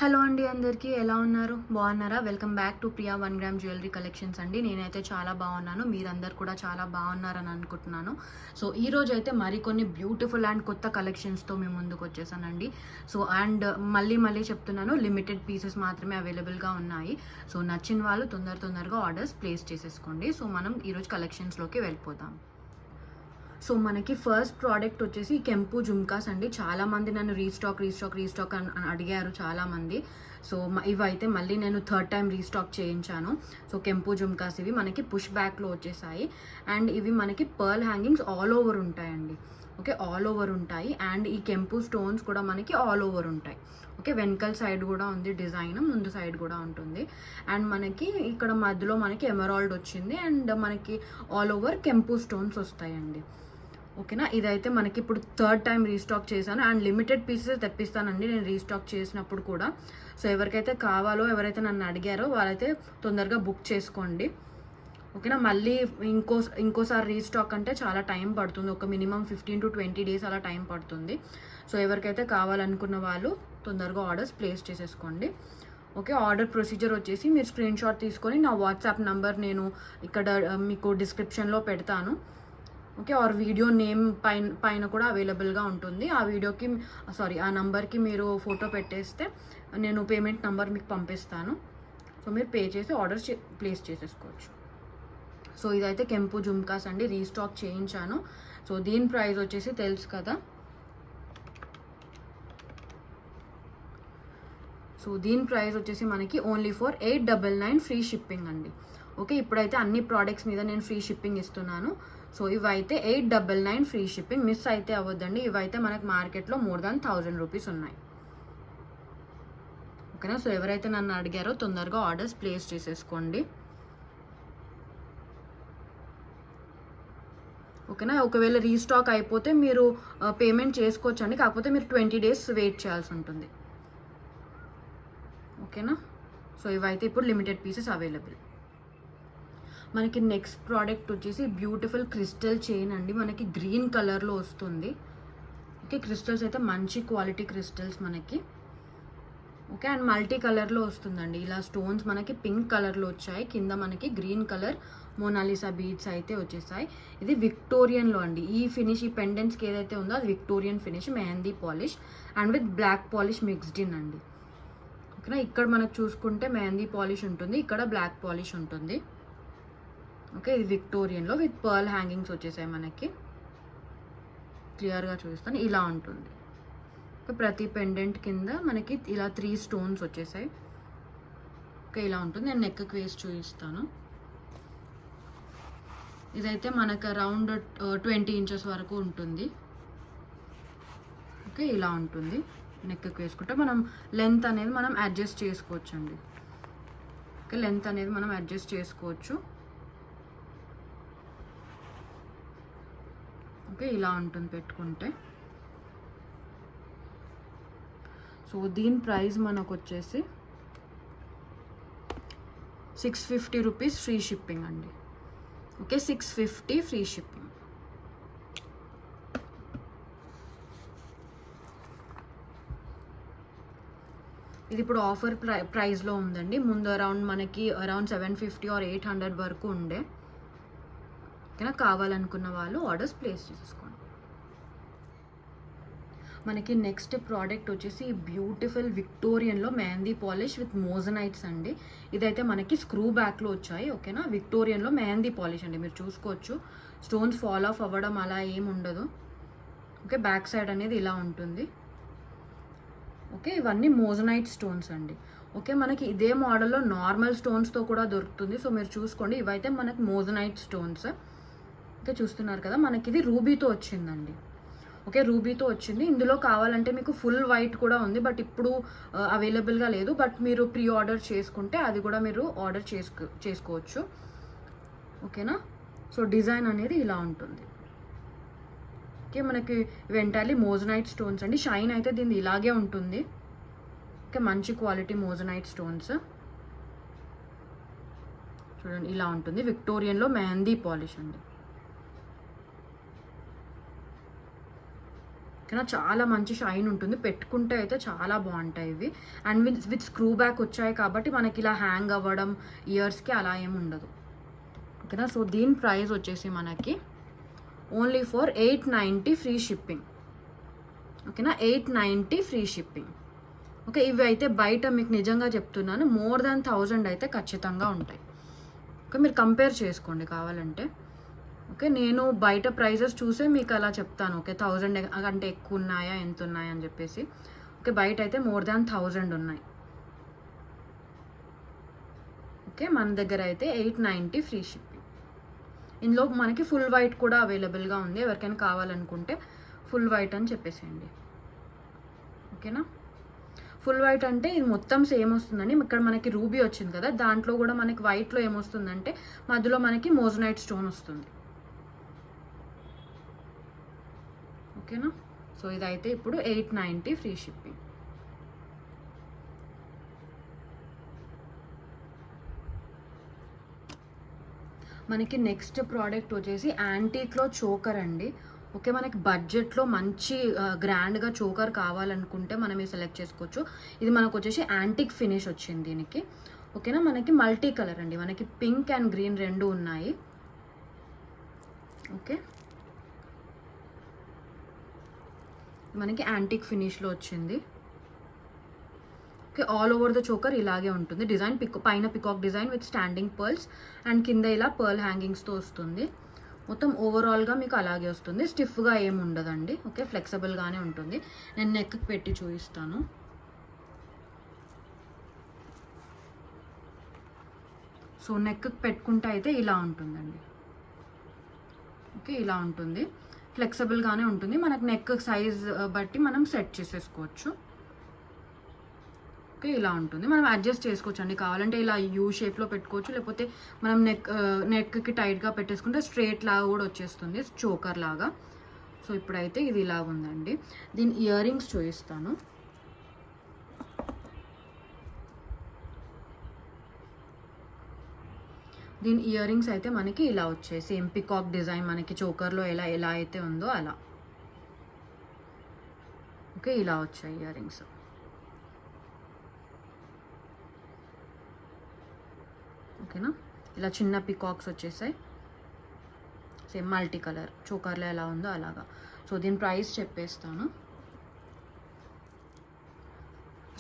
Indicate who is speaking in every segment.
Speaker 1: Hello అండి, అందరికీ ఎలా ఉన్నారు? బాగున్నారా? Welcome back to Priya 1 gram jewellery collections అండి. నేనైతే చాలా బాగున్నాను. మీరందరూ కూడా చాలా బాగున్నారని అనుకుంటున్నాను. సో ఈరోజు అయితే మరికొన్ని బ్యూటిఫుల్ అండ్ కొత్త కలెక్షన్స్తో మేము ముందుకు వచ్చేసానండి. సో అండ్ మళ్ళీ చెప్తున్నాను, లిమిటెడ్ పీసెస్ మాత్రమే అవైలబుల్గా ఉన్నాయి. సో నచ్చిన వాళ్ళు తొందరగా ఆర్డర్స్ ప్లేస్ చేసేసుకోండి. సో మనం ఈరోజు కలెక్షన్స్లోకి వెళ్ళిపోదాం. సో మనకి ఫస్ట్ ప్రోడక్ట్ వచ్చేసి కెంపు జుమ్కాస్ అండి. చాలామంది నన్ను రీస్టాక్ అని అడిగారు చాలామంది. సో ఇవైతే మళ్ళీ నేను థర్డ్ టైం రీస్టాక్ చేయించాను. సో కెంపు జుమ్కాస్ ఇవి మనకి పుష్ బ్యాక్లో వచ్చేసాయి. అండ్ ఇవి మనకి పర్ల్ హ్యాంగింగ్స్ ఆల్ ఓవర్ ఉంటాయండి. ఓకే, ఆల్ ఓవర్ ఉంటాయి. అండ్ ఈ కెంపు స్టోన్స్ కూడా మనకి ఆల్ ఓవర్ ఉంటాయి. ఓకే, వెనకల్ సైడ్ కూడా ఉంది డిజైన్, ముందు సైడ్ కూడా ఉంటుంది. అండ్ మనకి ఇక్కడ మధ్యలో మనకి ఎమరాల్డ్ వచ్చింది. అండ్ మనకి ఆల్ ఓవర్ కెంపు స్టోన్స్ వస్తాయండి. ఓకేనా, ఇదైతే మనకి ఇప్పుడు థర్డ్ టైం రీస్టాక్ చేశాను. అండ్ లిమిటెడ్ పీసెస్ తెప్పిస్తానండి నేను రీస్టాక్ చేసినప్పుడు కూడా. సో ఎవరికైతే కావాలో, ఎవరైతే నన్ను అడిగారో వాళ్ళైతే తొందరగా బుక్ చేసుకోండి. ఓకేనా, మళ్ళీ ఇంకోసారి రీస్టాక్ అంటే చాలా టైం పడుతుంది. ఒక మినిమం 15 to 20 days అలా టైం పడుతుంది. సో ఎవరికైతే కావాలనుకున్న వాళ్ళు తొందరగా ఆర్డర్స్ ప్లేస్ చేసేసుకోండి. ఓకే, ఆర్డర్ ప్రొసీజర్ వచ్చేసి మీరు స్క్రీన్ షాట్ తీసుకొని నా వాట్సాప్ నంబర్ నేను ఇక్కడ మీకు డిస్క్రిప్షన్లో పెడతాను. ఓకే, ఆర్ వీడియో నేమ్ పైన కూడా అవైలబుల్గా ఉంటుంది. ఆ నంబర్కి మీరు ఫోటో పెట్టేస్తే నేను పేమెంట్ నంబర్ మీకు పంపిస్తాను. సో మీరు పే చేసి ఆర్డర్స్ ప్లేస్ చేసేసుకోవచ్చు. సో ఇదైతే కెంపు జుమ్కాస్ అండి, రీస్టాక్ చేయించాను. సో దీని ప్రైస్ వచ్చేసి తెలుసు కదా. సో దీని ప్రైస్ వచ్చేసి మనకి ఓన్లీ ఫర్ 899 ఫ్రీ షిప్పింగ్ అండి. ఓకే, ఇప్పుడైతే అన్ని ప్రోడక్ట్స్ మీద నేను ఫ్రీ షిప్పింగ్ ఇస్తున్నాను. సో ఇవైతే 899 ఫ్రీ షిప్పింగ్, మిస్ అయితే అవ్వద్దండి. ఇవైతే మనకు మార్కెట్లో మోర్ దాన్ 1000 రూపీస్ ఉన్నాయి. ఓకేనా, సో ఎవరైతే నన్ను అడిగారో తొందరగా ఆర్డర్స్ ప్లేస్ చేసేసుకోండి. ఓకేనా, ఒకవేళ రీస్టాక్ అయిపోతే మీరు పేమెంట్ చేసుకోవచ్చండి. కాకపోతే మీరు 20 days వెయిట్ చేయాల్సి ఉంటుంది. ఓకేనా, సో ఇవైతే ఇప్పుడు లిమిటెడ్ పీసెస్ అవైలబుల్. మనకి నెక్స్ట్ ప్రోడక్ట్ వచ్చేసి బ్యూటిఫుల్ క్రిస్టల్ చైన్ అండి. మనకి గ్రీన్ కలర్లో వస్తుంది. ఓకే, క్రిస్టల్స్ అయితే మంచి క్వాలిటీ క్రిస్టల్స్ మనకి. ఓకే, అండ్ మల్టీ కలర్లో వస్తుందండి. ఇలా స్టోన్స్ మనకి పింక్ కలర్లో వచ్చాయి. కింద మనకి గ్రీన్ కలర్ మోనాలిసా బీడ్స్ అయితే వచ్చేసాయి. ఇది విక్టోరియన్లో అండి. ఈ ఫినిష్, ఈ పెండెంట్స్కి ఏదైతే ఉందో అది Victorian finish, mehndi polish and with black polish mixed in అండి. ఓకేనా, ఇక్కడ మనకు చూసుకుంటే మెహందీ పాలిష్ ఉంటుంది, ఇక్కడ బ్లాక్ పాలిష్ ఉంటుంది. ఓకే, ఇది విక్టోరియన్లో విత్ పర్ల్ హ్యాంగింగ్స్ వచ్చేసాయి మనకి. క్లియర్గా చూపిస్తాను, ఇలా ఉంటుంది. ఓకే, ప్రతి పెండెంట్ కింద మనకి ఇలా 3 స్టోన్స్ వచ్చేసాయి. ఓకే, ఇలా ఉంటుంది. నేను నెక్కి వేసి చూపిస్తాను. ఇదైతే మనకు అరౌండ్ 20 inches వరకు ఉంటుంది. ఓకే, ఇలా ఉంటుంది. నెక్కి వేసుకుంటే మనం లెంత్ అనేది మనం అడ్జస్ట్ చేసుకోవచ్చు అండి. ఓకే, లెంత్ అనేది మనం అడ్జస్ట్ చేసుకోవచ్చు. ఓకే, ఇలా ఉంటుంది పెట్టుకుంటే. సో దీని ప్రైస్ మనకు వచ్చేసి 650 రూపీస్ ఫ్రీ షిప్పింగ్ అండి. Okay, 650 free shipping. ఇది ఇప్పుడు ఆఫర్ ప్రైస్లో ఉందండి. ముందు మనకి అరౌండ్ 750 or 800 వరకు ఉండే. ఓకేనా, కావాలనుకున్న వాళ్ళు ఆర్డర్స్ ప్లేస్ చేసుకోండి. మనకి నెక్స్ట్ ప్రోడక్ట్ వచ్చేసి బ్యూటిఫుల్ విక్టోరియన్లో మెహందీ పాలిష్ విత్ మోజనైట్స్ అండి. ఇదైతే మనకి స్క్రూ బ్యాక్లో వచ్చాయి. ఓకేనా, విక్టోరియన్లో మెహందీ పాలిష్ అండి. మీరు చూసుకోవచ్చు, స్టోన్స్ ఫాల్ ఆఫ్ అవ్వడం అలా ఏమి ఉండదు. ఓకే, బ్యాక్ సైడ్ అనేది ఇలా ఉంటుంది. ఓకే, ఇవన్నీ మోజనైట్ స్టోన్స్ అండి. ఓకే, మనకి ఇదే మోడల్లో నార్మల్ స్టోన్స్తో కూడా దొరుకుతుంది. సో మీరు చూసుకోండి, ఇవైతే మనకి మోజనైట్ స్టోన్స్. ఓకే, చూస్తున్నారు కదా, మనకి ఇది రూబీతో వచ్చిందండి. ఓకే, రూబీతో వచ్చింది. ఇందులో కావాలంటే మీకు ఫుల్ వైట్ కూడా ఉంది, బట్ ఇప్పుడు అవైలబుల్గా లేదు. బట్ మీరు ప్రీ ఆర్డర్ చేసుకుంటే అది కూడా మీరు ఆర్డర్ చేసుకోవచ్చు. ఓకేనా, సో డిజైన్ అనేది ఇలా ఉంటుంది. ఓకే, మనకి వెంటాలి మోజనైట్ స్టోన్స్ అండి. షైన్ అయితే దీన్ని ఇలాగే ఉంటుంది. ఓకే, మంచి క్వాలిటీ మోజనైట్ స్టోన్స్ చూడండి, ఇలా ఉంటుంది. విక్టోరియన్లో మెహందీ పాలిష్ అండి. ఓకేనా, చాలా మంచి షైన్ ఉంటుంది, పెట్టుకుంటే అయితే చాలా బాగుంటాయి ఇవి. అండ్ విత్ స్క్రూ బ్యాక్ వచ్చాయి కాబట్టి మనకి ఇలా హ్యాంగ్ అవ్వడం ఇయర్స్కి అలా ఏమి ఉండదు. ఓకేనా, సో దీని ప్రైస్ వచ్చేసి మనకి ఓన్లీ ఫర్ 890 ఫ్రీ షిప్పింగ్. ఓకేనా, 890 ఫ్రీ షిప్పింగ్. ఓకే, ఇవి అయితే బయట మీకు నిజంగా చెప్తున్నాను మోర్ దాన్ 1000 అయితే ఖచ్చితంగా ఉంటాయి. ఓకే, మీరు కంపేర్ చేసుకోండి కావాలంటే. ఓకే, నేను బయట ప్రైజెస్ చూసే మీకు అలా చెప్తాను. ఓకే, 1000 అంటే ఎక్కువ ఉన్నాయా ఎంత ఉన్నాయా అని చెప్పేసి. ఓకే, బయట అయితే మోర్ దాన్ 1000 ఉన్నాయి. ఓకే, మన దగ్గర అయితే 890 ఫ్రీ షిప్పింగ్. ఇందులో మనకి ఫుల్ వైట్ కూడా అవైలబుల్గా ఉంది, ఎవరికైనా కావాలనుకుంటే ఫుల్ వైట్ అని చెప్పేసేయండి. ఓకేనా, ఫుల్ వైట్ అంటే ఇది మొత్తం సేమ్ వస్తుందండి. ఇక్కడ మనకి రూబీ వచ్చింది కదా, దాంట్లో కూడా మనకి వైట్లో ఏమొస్తుందంటే మధ్యలో మనకి మోజనైట్ స్టోన్ వస్తుంది. ఓకేనా, సో ఇదైతే ఇప్పుడు 890 ఫ్రీ షిప్పింగ్. మనకి నెక్స్ట్ ప్రోడక్ట్ వచ్చేసి యాంటీక్లో చోకర్ అండి. ఓకే, మనకి బడ్జెట్లో మంచి గ్రాండ్గా చోకర్ కావాలనుకుంటే మనం ఇది సెలెక్ట్ చేసుకోవచ్చు. ఇది మనకు వచ్చేసి యాంటిక్ ఫినిష్ వచ్చింది దీనికి. ఓకేనా, మనకి మల్టీ కలర్ అండి, మనకి పింక్ అండ్ గ్రీన్ రెండు ఉన్నాయి. ఓకే, మనకి యాంటిక్ ఫినిష్లో వచ్చింది. Okay, all over the choker ఇలాగే ఉంటుంది డిజైన్, పైన peacock design with standing pearls and కింద ఇలా పర్ల్ హ్యాంగింగ్స్తో వస్తుంది. మొత్తం ఓవరాల్గా మీకు అలాగే వస్తుంది, స్టిఫ్గా ఏమి ఉండదండి. ఓకే, ఫ్లెక్సిబుల్గానే ఉంటుంది. నేను నెక్కి పెట్టి చూపిస్తాను. సో నెక్కి పెట్టుకుంటే అయితే ఇలా ఉంటుందండి. ఓకే, ఇలా ఉంటుంది, ఫ్లెక్సిబుల్గానే ఉంటుంది. మనకు నెక్ సైజ్ బట్టి మనం సెట్ చేసేసుకోవచ్చు. ఓకే, ఇలా ఉంటుంది, మనం అడ్జస్ట్ చేసుకోవచ్చు అండి. కావాలంటే ఇలా యూ షేప్లో పెట్టుకోవచ్చు, లేకపోతే మనం నెక్కి టైట్గా పెట్టేసుకుంటే స్ట్రేట్ లాగా కూడా వచ్చేస్తుంది, చోకర్ లాగా. సో ఇప్పుడైతే ఇది ఇలా ఉందండి. దీని ఇయర్ రింగ్స్ చూపిస్తాను. దీని ఇయర్ రింగ్స్ అయితే మనకి ఇలా వచ్చాయి, సేమ్ పికాక్ డిజైన్ మనకి చోకర్లో ఎలా అయితే ఉందో అలా. ఓకే, ఇలా వచ్చాయి ఇయర్ రింగ్స్. ఓకేనా, ఇలా చిన్న పికాక్స్ వచ్చేసాయి, సేమ్ మల్టీ కలర్ చోకర్లో ఎలా ఉందో అలాగా. సో దీని ప్రైస్ చెప్పేస్తాను.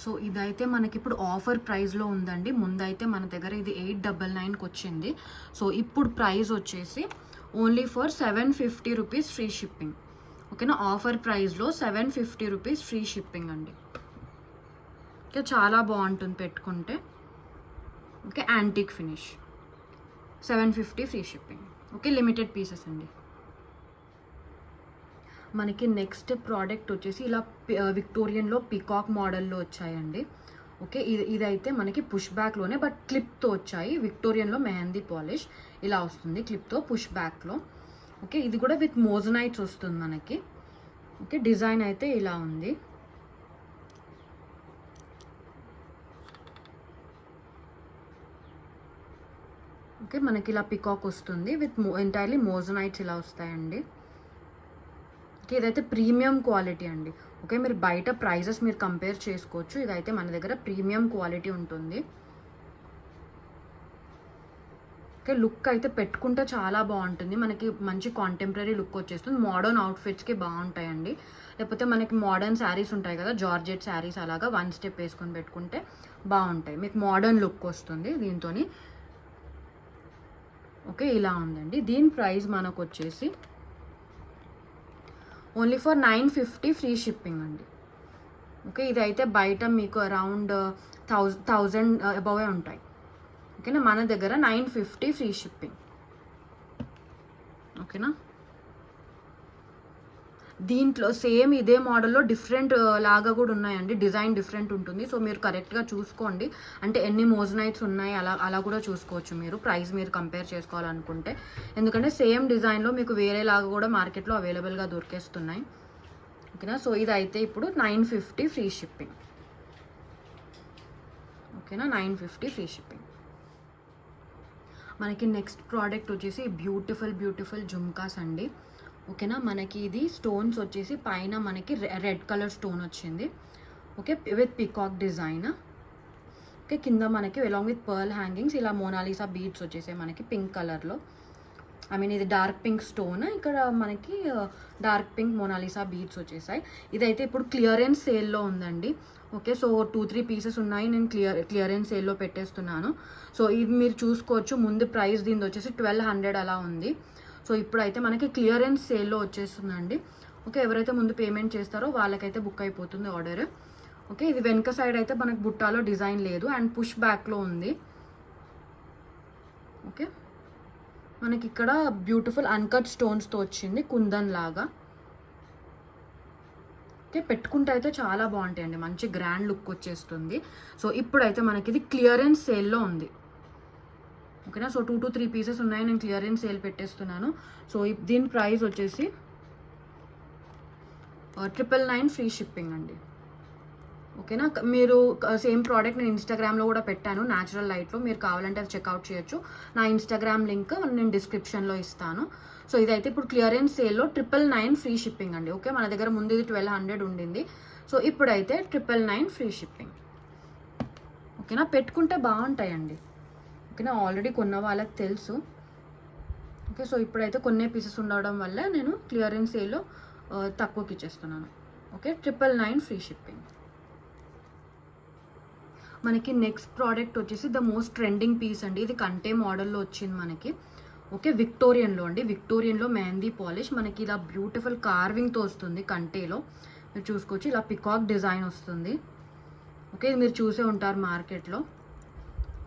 Speaker 1: సో ఇదైతే మనకి ఇప్పుడు ఆఫర్ ప్రైస్లో ఉందండి. ముందైతే మన దగ్గర ఇది 899కి వచ్చింది. సో ఇప్పుడు ప్రైస్ వచ్చేసి only for 750 rupees free shipping. ఓకేనా, ఆఫర్ ప్రైస్లో 750 రూపీస్ ఫ్రీ షిప్పింగ్ అండి. ఓకే, చాలా బాగుంటుంది పెట్టుకుంటే. Okay, antique finish, 750 free shipping. Okay, limited pieces అండి. మనకి నెక్స్ట్ ప్రోడక్ట్ వచ్చేసి ఇలా విక్టోరియన్లో పికాక్ మోడల్లో వచ్చాయండి. ఓకే, ఇదైతే మనకి పుష్ బ్యాక్లోనే బట్ క్లిప్తో వచ్చాయి. విక్టోరియన్లో మెహందీ పాలిష్ ఇలా వస్తుంది క్లిప్తో పుష్ బ్యాక్లో. ఓకే, ఇది కూడా విత్ మోజనైట్స్ వస్తుంది మనకి. ఓకే, డిజైన్ అయితే ఇలా ఉంది. ఓకే, మనకి ఇలా పికాక్ వస్తుంది విత్ ఎంటైర్లీ మోజనైట్స్ ఇలా వస్తాయండి. ఓకే, ఇదైతే ప్రీమియం క్వాలిటీ అండి. ఓకే, మీరు బయట ప్రైజెస్ మీరు కంపేర్ చేసుకోవచ్చు, ఇదైతే మన దగ్గర ప్రీమియం క్వాలిటీ ఉంటుంది. ఓకే, లుక్ అయితే పెట్టుకుంటే చాలా బాగుంటుంది, మనకి మంచి కాంటెంపరీ లుక్ వచ్చేస్తుంది, మోడర్న్ అవుట్ఫిట్స్కి బాగుంటాయండి. లేకపోతే మనకి మోడర్న్ శారీస్ ఉంటాయి కదా, జార్జెట్ శారీస్, అలాగా 1 స్టెప్ వేసుకొని పెట్టుకుంటే బాగుంటాయి, మీకు మోడర్న్ లుక్ వస్తుంది దీంతో. ఓకే, ఇలా ఉందండి. దీని ప్రైస్ మనకు వచ్చేసి ఓన్లీ ఫర్ 950 ఫ్రీ షిప్పింగ్ అండి. ఓకే, ఇదైతే బయట మీకు అరౌండ్ 1000 అబౌవే ఉంటాయి. ఓకేనా, మన దగ్గర 950 ఫ్రీ షిప్పింగ్. ఓకేనా, దీంట్లో సేమ్ ఇదే మోడల్లో డిఫరెంట్ లాగా కూడా ఉన్నాయండి, డిజైన్ డిఫరెంట్ ఉంటుంది. సో మీరు కరెక్ట్గా చూసుకోండి, అంటే ఎన్ని మోజనైట్స్ ఉన్నాయి అలా కూడా చూసుకోవచ్చు మీరు, ప్రైస్ మీరు కంపేర్ చేసుకోవాలనుకుంటే. ఎందుకంటే సేమ్ డిజైన్లో మీకు వేరేలాగా కూడా మార్కెట్లో అవైలబుల్గా దొరికేస్తున్నాయి. ఓకేనా, సో ఇదైతే ఇప్పుడు 950 ఫ్రీ షిప్పింగ్. ఓకేనా, 950 ఫ్రీ షిప్పింగ్. మనకి నెక్స్ట్ ప్రోడక్ట్ వచ్చేసి బ్యూటిఫుల్ జుమ్కాస్ అండి. ఓకేనా. మనకి ఇది స్టోన్స్ వచ్చేసి పైన మనకి రెడ్ కలర్ స్టోన్ వచ్చింది. Okay, with peacock design. Okay, కింద మనకి అలాంగ్ విత్ పర్ల్ హ్యాంగింగ్స్ ఇలా మోనాలిసా బీడ్స్ వచ్చేసాయి మనకి పింక్ కలర్లో. ఐ మీన్ ఇది డార్క్ పింక్ స్టోన్, ఇక్కడ మనకి డార్క్ పింక్ మోనాలిసా బీడ్స్ వచ్చేసాయి. ఇదైతే ఇప్పుడు క్లియరెన్స్ సేల్లో ఉందండి. ఓకే, సో 2-3 పీసెస్ ఉన్నాయి, నేను క్లియరెన్స్ సేల్లో పెట్టేస్తున్నాను. సో ఇది మీరు చూసుకోవచ్చు, ముందు ప్రైస్ దీనిది వచ్చేసి 1200 అలా ఉంది. సో ఇప్పుడైతే మనకి క్లియరెన్స్ సేల్లో వచ్చేస్తుందండి. ఓకే, ఎవరైతే ముందు పేమెంట్ చేస్తారో వాళ్ళకైతే బుక్ అయిపోతుంది ఆర్డర్. ఓకే, ఇది వెనక సైడ్ అయితే మనకు బుట్టాలో డిజైన్ లేదు అండ్ పుష్ బ్యాక్లో ఉంది. ఓకే, మనకి ఇక్కడ బ్యూటిఫుల్ అన్కట్ స్టోన్స్తో వచ్చింది కుందన్ లాగా. ఓకే, పెట్టుకుంటే అయితే చాలా బాగుంటాయండి, మంచి గ్రాండ్ లుక్ వచ్చేస్తుంది. సో ఇప్పుడైతే మనకి ఇది క్లియరెన్స్ సేల్లో ఉంది. ఓకేనా, సో 2-3 పీసెస్ ఉన్నాయి, నేను క్లియరెన్స్ సేల్ పెట్టేస్తున్నాను. సో దీని ప్రైస్ వచ్చేసి 999 ఫ్రీ షిప్పింగ్ అండి. ఓకేనా, మీరు సేమ్ ప్రోడక్ట్ నేను ఇన్స్టాగ్రామ్లో కూడా పెట్టాను, న్యాచురల్ లైట్లో. మీరు కావాలంటే అది చెక్అవుట్ చేయొచ్చు. నా ఇన్స్టాగ్రామ్ లింక్ నేను డిస్క్రిప్షన్లో ఇస్తాను. సో ఇదైతే ఇప్పుడు క్లియరెన్స్ సేల్లో 999 ఫ్రీ షిప్పింగ్ అండి. ఓకే, మన దగ్గర ముందు ఇది 1200 ఉండింది. సో ఇప్పుడైతే 999 ఫ్రీ షిప్పింగ్. ఓకేనా, పెట్టుకుంటే బాగుంటాయండి. ఓకేనా, ఆల్రెడీ కొన్న వాళ్ళకి తెలుసు. ఓకే, సో ఇప్పుడైతే కొన్ని పీసెస్ ఉండడం వల్ల నేను క్లియరెన్స్ సేల్లో తక్కువకి ఇచ్చేస్తున్నాను. Okay, 999 free shipping. మనకి నెక్స్ట్ ప్రోడక్ట్ వచ్చేసి ద మోస్ట్ ట్రెండింగ్ పీస్ అండి. ఇది కంటే మోడల్లో వచ్చింది మనకి. ఓకే, విక్టోరియన్లో అండి. విక్టోరియన్లో మెహందీ పాలిష్ మనకి ఇలా బ్యూటిఫుల్ కార్వింగ్తో వస్తుంది కంటేలో. మీరు చూసుకోవచ్చు, ఇలా పికాక్ డిజైన్ వస్తుంది. ఓకే, ఇది మీరు చూసే ఉంటారు మార్కెట్లో.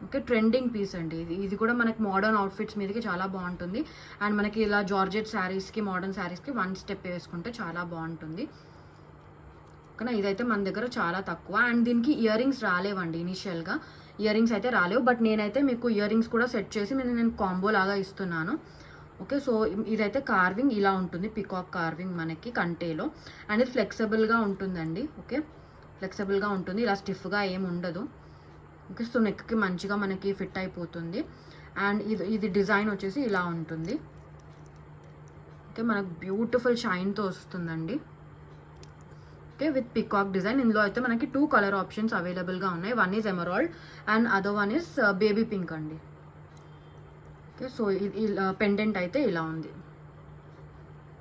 Speaker 1: ఓకే, ట్రెండింగ్ పీస్ అండి ఇది కూడా మనకి మోడర్న్ అవుట్ఫిట్స్ మీదకి చాలా బాగుంటుంది. అండ్ మనకి ఇలా జార్జెట్ శారీస్కి, మోడర్న్ శారీస్కి 1 స్టెప్ వేసుకుంటే చాలా బాగుంటుంది. ఓకేనా, ఇదైతే మన దగ్గర చాలా తక్కువ. అండ్ దీనికి ఇయర్ రింగ్స్ రాలేవండి, ఇనిషియల్గా ఇయర్ రింగ్స్ అయితే రాలేవు. బట్ నేనైతే మీకు ఇయర్ రింగ్స్ కూడా సెట్ చేసి నేను కాంబో లాగా ఇస్తున్నాను. ఓకే, సో ఇదైతే కార్వింగ్ ఇలా ఉంటుంది, పికాక్ కార్వింగ్ మనకి కంటేలో. అండ్ ఇది ఫ్లెక్సిబుల్గా ఉంటుందండి. ఓకే, ఫ్లెక్సిబుల్గా ఉంటుంది, ఇలా స్టిఫ్గా ఏమి ఉండదు. ఓకే, సో నెక్కి మంచిగా మనకి ఫిట్ అయిపోతుంది. అండ్ ఇది డిజైన్ వచ్చేసి ఇలా ఉంటుంది. ఓకే, మనకు బ్యూటిఫుల్ షైన్తో వస్తుందండి. Okay, with peacock design. ఇందులో అయితే మనకి 2 కలర్ ఆప్షన్స్ అవైలబుల్గా ఉన్నాయి. One is emerald and other one is baby pink అండి. ఓకే, సో పెండెంట్ అయితే ఇలా ఉంది.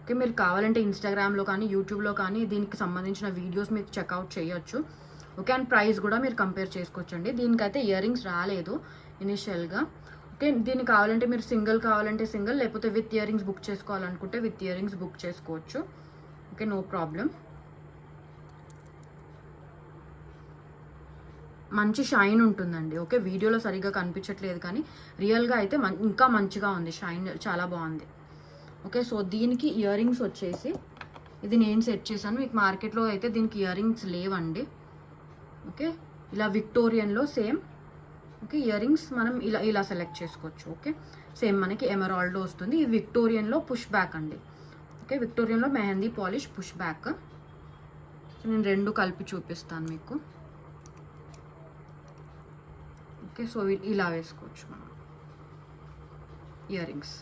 Speaker 1: ఓకే, మీరు కావాలంటే ఇన్స్టాగ్రామ్లో కానీ యూట్యూబ్లో కానీ దీనికి సంబంధించిన వీడియోస్ మీరు చెక్అవుట్ చేయొచ్చు. ఓకే, అండ్ ప్రైస్ కూడా మీరు కంపేర్ చేసుకోవచ్చండి. దీనికైతే ఇయర్ రింగ్స్ రాలేదు ఇనిషియల్గా. ఓకే, దీనికి కావాలంటే మీరు సింగిల్ కావాలంటే సింగిల్, లేకపోతే విత్ ఇయర్ రింగ్స్ బుక్ చేసుకోవాలనుకుంటే విత్ ఇయర్ రింగ్స్ బుక్ చేసుకోవచ్చు. Okay, no problem. మంచి షైన్ ఉంటుందండి. ఓకే, వీడియోలో సరిగ్గా కనిపించట్లేదు కానీ రియల్గా అయితే ఇంకా మంచిగా ఉంది, షైన్ చాలా బాగుంది. ఓకే, సో దీనికి ఇయర్ రింగ్స్ వచ్చేసి ఇది నేను సెట్ చేశాను. మీకు మార్కెట్లో అయితే దీనికి ఇయర్ రింగ్స్ లేవండి. ఓకే, ఇలా విక్టోరియన్లో సేమ్. ఓకే, ఇయర్ రింగ్స్ మనం ఇలా సెలెక్ట్ చేసుకోవచ్చు. ఓకే, సేమ్ మనకి ఎమరాల్డ్లో వస్తుంది. ఈ విక్టోరియన్లో పుష్ బ్యాక్ అండి. ఓకే, విక్టోరియన్లో mehndi polish push back. So నేను 2 కలిపి చూపిస్తాను మీకు. ఓకే, సో ఇలా వేసుకోవచ్చు మనం ఇయర్ రింగ్స్.